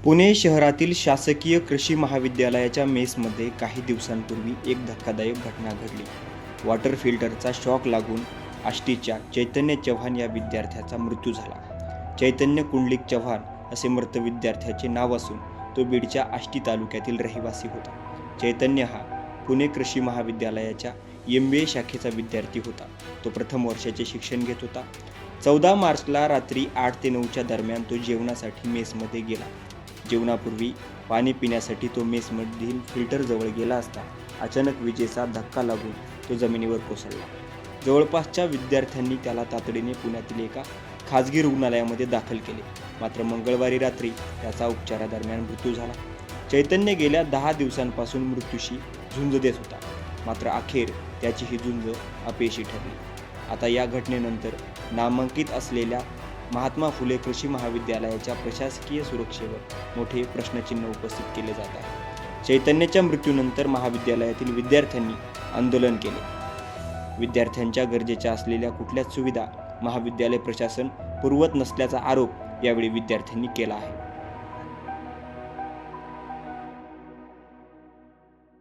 पुणे शहरातील शासकीय कृषी महाविद्यालयाच्या मेसमध्ये काही दिवसांपूर्वी एक धक्कादायक घटना घडली. वॉटर फिल्टरचा शॉक लागून आष्टीच्या चैतन्य चव्हाण या विद्यार्थ्याचा मृत्यू झाला. चैतन्य कुंडलिक चव्हाण असे मृत विद्यार्थ्याचे नाव असून तो बीडच्या आष्टी तालुक्यातील रहिवासी होता. चैतन्य हा पुणे कृषी महाविद्यालयाच्या MBA शाखेचा विद्यार्थी होता. तो प्रथम वर्षाचे शिक्षण घेत होता. 14 मार्चला रात्री 8 ते 9च्या दरम्यान तो जेवणासाठी मेसमध्ये गेला. जेवणापूर्वी पाणी पिण्यासाठी तो मेसमधील फिल्टरजवळ गेला असता अचानक विजेचा धक्का लागून तो जमिनीवर कोसळला. जवळपासच्या विद्यार्थ्यांनी त्याला तातडीने पुण्यातील एका खाजगी रुग्णालयामध्ये दाखल केले. मात्र मंगळवारी रात्री त्याचा उपचारादरम्यान मृत्यू झाला. चैतन्य गेल्या 10 दिवसांपासून मृत्यूशी झुंज देत होता. मात्र अखेर त्याची ही झुंज अपयशी ठरली. आता या घटनेनंतर नामांकित असलेल्या महात्मा फुले कृषी महाविद्यालयाच्या प्रशासकीय सुरक्षेवर मोठे प्रश्नचिन्ह उपस्थित केले जात आहे. चैतन्याच्या मृत्यूनंतर महाविद्यालयातील विद्यार्थ्यांनी आंदोलन केले. विद्यार्थ्यांच्या गरजेच्या असलेल्या कुठल्याच सुविधा महाविद्यालय प्रशासन पुरवत नसल्याचा आरोप यावेळी विद्यार्थ्यांनी केला आहे.